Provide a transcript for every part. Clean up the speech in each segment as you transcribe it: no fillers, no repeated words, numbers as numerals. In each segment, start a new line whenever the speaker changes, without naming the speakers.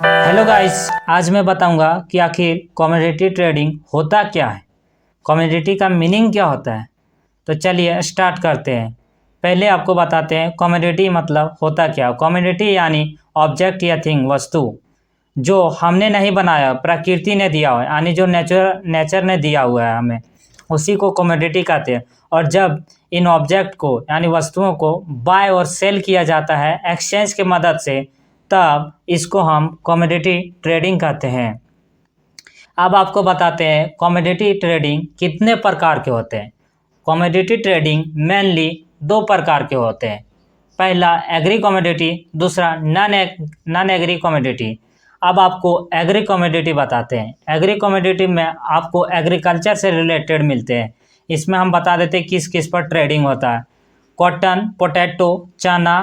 Hello guys, आज मैं बताऊंगा कि आखिर कमोडिटी ट्रेडिंग होता क्या है, कमोडिटी का मीनिंग क्या होता है। तो चलिए स्टार्ट करते हैं। पहले आपको बताते हैं कमोडिटी मतलब होता क्या। कमोडिटी यानी ऑब्जेक्ट या थिंग, वस्तु जो हमने नहीं बनाया, प्रकृति ने दिया हुआ है, यानी जो नेचर ने दिया हुआ है हमें, उसी को कमोडिटी कहते हैं। और जब इन ऑब्जेक्ट को यानी वस्तुओं को बाय और सेल किया जाता है एक्सचेंज की मदद से, तब इसको हम कमोडिटी ट्रेडिंग कहते हैं। अब आपको बताते हैं कमोडिटी ट्रेडिंग कितने प्रकार के होते हैं। कमोडिटी ट्रेडिंग मेनली दो प्रकार के होते हैं। पहला एग्री कमोडिटी, दूसरा नॉन एग्री कमोडिटी। अब आपको एग्री कमोडिटी बताते हैं। एग्री कमोडिटी में आपको एग्रीकल्चर से रिलेटेड मिलते हैं। इसमें हम बता देते हैं किस किस पर ट्रेडिंग होता है। कॉटन, पोटैटो, चना,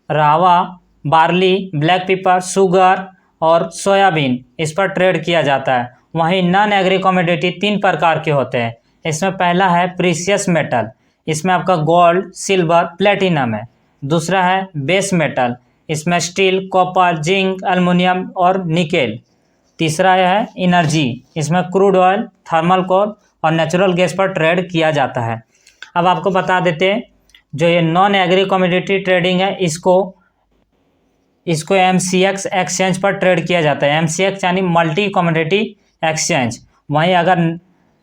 रावा, बार्ली, ब्लैक पेपर, शुगर और सोयाबीन, इस पर ट्रेड किया जाता है। वहीं नॉन एग्री कमोडिटी तीन प्रकार के होते हैं। इसमें पहला है प्रीशियस मेटल, इसमें आपका गोल्ड, सिल्वर, प्लेटिनम है। दूसरा है बेस मेटल, इसमें स्टील, कॉपर, जिंक, एल्युमिनियम और निकेल। तीसरा है एनर्जी, इसमें क्रूड ऑयल, थर्मल कोल और नेचुरल गैस पर ट्रेड किया जाता है। अब आपको बता देते हैं जो ये नॉन एग्री कमोडिटी ट्रेडिंग है, इसको MCX एक्सचेंज पर ट्रेड किया जाता है। MCX यानी मल्टी कमोडिटी एक्सचेंज। वहीं अगर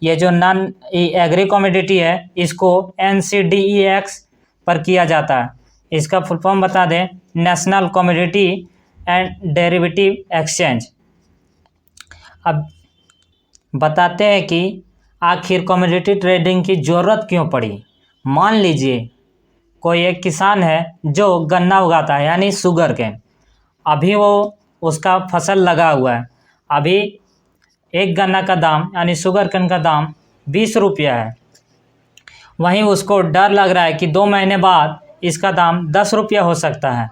ये जो नॉन एग्री कमोडिटी है, इसको NCDEX पर किया जाता है। इसका फुल फॉर्म बता दें, national commodity and derivative exchange. अब बताते हैं कि आखिर कमोडिटी ट्रेडिंग की ज़रूरत क्यों पड़ी। मान लीजिए कोई एक किसान है जो गन्ना उगाता है यानी शुगर केन। अभी वो उसका फसल लगा हुआ है। अभी एक गन्ना का दाम यानी शुगर केन का दाम 20 रुपया है। वहीं उसको डर लग रहा है कि 2 महीने बाद इसका दाम 10 रुपया हो सकता है।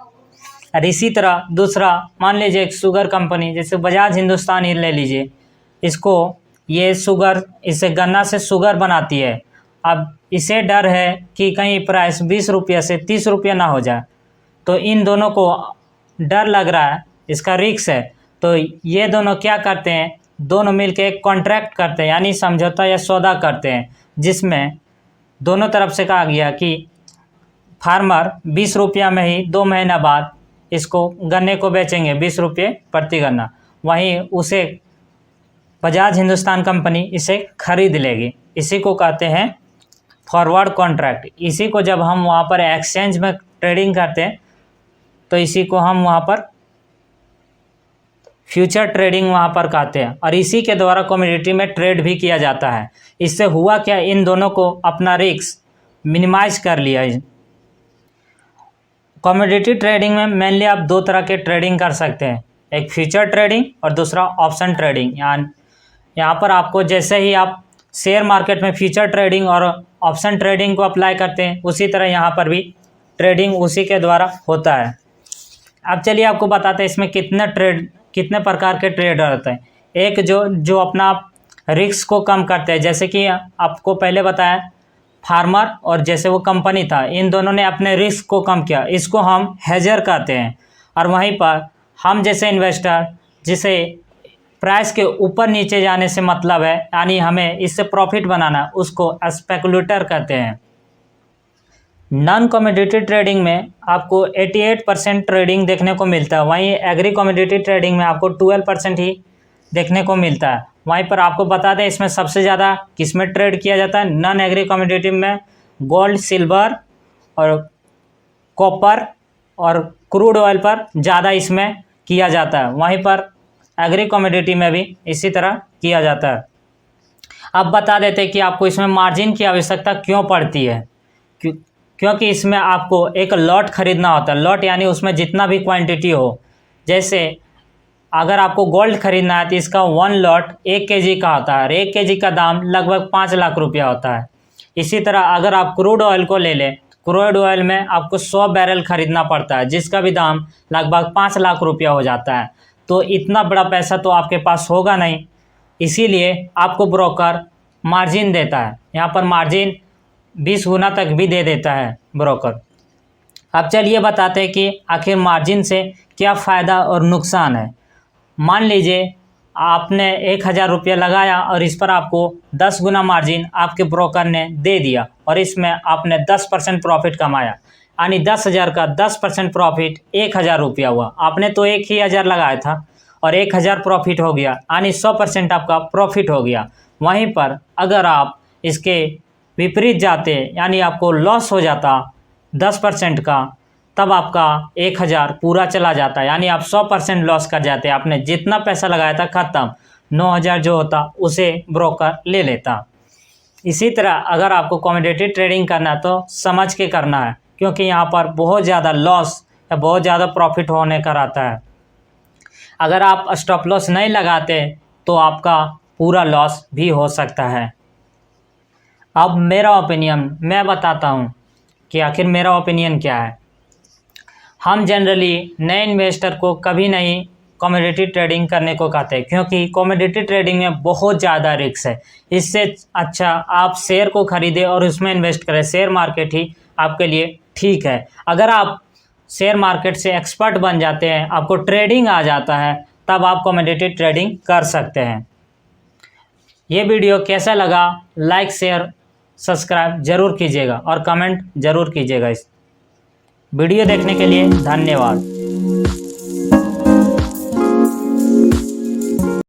और इसी तरह दूसरा, मान लीजिए एक शुगर कंपनी जैसे बजाज हिंदुस्तान ही ले लीजिए, इसे गन्ना से शुगर बनाती है। अब इसे डर है कि कहीं प्राइस 20 रुपया से 30 रुपया ना हो जाए, तो इन दोनों को डर लग रहा है, इसका रिस्क है। तो ये दोनों क्या करते हैं, दोनों मिलकर एक कॉन्ट्रैक्ट करते हैं यानी समझौता या सौदा करते हैं, जिसमें दोनों तरफ से कहा गया कि फार्मर 20 रुपया में ही 2 महीना बाद इसको गन्ने को बेचेंगे 20 रुपये प्रति गन्ना। वहीं उसे बजाज हिंदुस्तान कंपनी इसे खरीद लेगी। इसी को कहते हैं फॉरवर्ड कॉन्ट्रैक्ट। इसी को जब हम वहाँ पर एक्सचेंज में ट्रेडिंग करते हैं तो इसी को हम वहाँ पर फ्यूचर ट्रेडिंग वहाँ पर कहते हैं। और इसी के द्वारा कमोडिटी में ट्रेड भी किया जाता है। इससे हुआ क्या, इन दोनों को अपना रिस्क मिनिमाइज कर लिया। कमोडिटी ट्रेडिंग में मेनली आप दो तरह के ट्रेडिंग कर सकते हैं, एक फ्यूचर ट्रेडिंग और दूसरा ऑप्शन ट्रेडिंग। यहाँ पर आपको जैसे ही आप शेयर मार्केट में फ्यूचर ट्रेडिंग और ऑप्शन ट्रेडिंग को अप्लाई करते हैं, उसी तरह यहाँ पर भी ट्रेडिंग उसी के द्वारा होता है। अब चलिए आपको बताते हैं इसमें कितने प्रकार के ट्रेडर होते हैं। एक जो अपना रिस्क को कम करते हैं, जैसे कि आपको पहले बताया फार्मर और जैसे वो कंपनी था, इन दोनों ने अपने रिस्क को कम किया, इसको हम हेजर कहते हैं। और वहीं पर हम जैसे इन्वेस्टर, जिसे प्राइस के ऊपर नीचे जाने से मतलब है, यानी हमें इससे प्रॉफिट बनाना, उसको स्पेकुलेटर कहते हैं। नॉन कमोडिटी ट्रेडिंग में आपको 88% ट्रेडिंग देखने को मिलता है। वहीं एग्री कमोडिटी ट्रेडिंग में आपको 12% ही देखने को मिलता है। वहीं पर आपको बता दें इसमें सबसे ज़्यादा किस में ट्रेड किया जाता है। नॉन एग्री कमोडिटी में गोल्ड, सिल्वर और कॉपर और क्रूड ऑयल पर ज़्यादा इसमें किया जाता है। वहीं पर एग्री कमोडिटी में भी इसी तरह किया जाता है। अब बता देते हैं कि आपको इसमें मार्जिन की आवश्यकता क्यों पड़ती है। क्योंकि इसमें आपको एक लॉट खरीदना होता है। लॉट यानी उसमें जितना भी क्वांटिटी हो। जैसे अगर आपको गोल्ड खरीदना है तो इसका 1 लॉट 1 केजी का होता है और 1 केजी का दाम लगभग 5 लाख रुपया होता है। इसी तरह अगर आप क्रूड ऑयल को ले लें, क्रूड ऑयल में आपको 100 बैरल खरीदना पड़ता है, जिसका भी दाम लगभग 5 लाख रुपया हो जाता है। तो इतना बड़ा पैसा तो आपके पास होगा नहीं, इसीलिए आपको ब्रोकर मार्जिन देता है। यहाँ पर मार्जिन 20 गुना तक भी दे देता है ब्रोकर। अब चलिए बताते हैं कि आखिर मार्जिन से क्या फ़ायदा और नुकसान है। मान लीजिए आपने 1,000 रुपया लगाया और इस पर आपको 10 गुना मार्जिन आपके ब्रोकर ने दे दिया और इसमें आपने 10% प्रॉफिट कमाया, यानी 10,000 का 10% प्रॉफिट 1,000 रुपया हुआ। आपने तो 1,000 लगाया था और 1,000 प्रॉफिट हो गया, यानी 100% आपका प्रॉफिट हो गया। वहीं पर अगर आप इसके विपरीत जाते, यानी आपको लॉस हो जाता 10% का, तब आपका 1,000 पूरा चला जाता, यानी आप 100% लॉस कर जाते। आपने जितना पैसा लगाया था ख़त्म, 9,000 जो होता उसे ब्रोकर ले लेता। इसी तरह अगर आपको कमोडिटी ट्रेडिंग करना है तो समझ के करना है, क्योंकि यहाँ पर बहुत ज़्यादा लॉस या बहुत ज़्यादा प्रॉफिट होने का रहता है। अगर आप स्टॉप लॉस नहीं लगाते तो आपका पूरा लॉस भी हो सकता है। अब मेरा ओपिनियन मैं बताता हूँ कि आखिर मेरा ओपिनियन क्या है। हम जनरली नए इन्वेस्टर को कभी नहीं कमोडिटी ट्रेडिंग करने को कहते हैं, क्योंकि कमोडिटी ट्रेडिंग में बहुत ज़्यादा रिस्क है। इससे अच्छा आप शेयर को खरीदें और उसमें इन्वेस्ट करें। शेयर मार्केट ही आपके लिए ठीक है। अगर आप शेयर मार्केट से एक्सपर्ट बन जाते हैं, आपको ट्रेडिंग आ जाता है, तब आप कमोडिटी ट्रेडिंग कर सकते हैं। ये वीडियो कैसा लगा, लाइक शेयर सब्सक्राइब ज़रूर कीजिएगा और कमेंट ज़रूर कीजिएगा। इस वीडियो देखने के लिए धन्यवाद।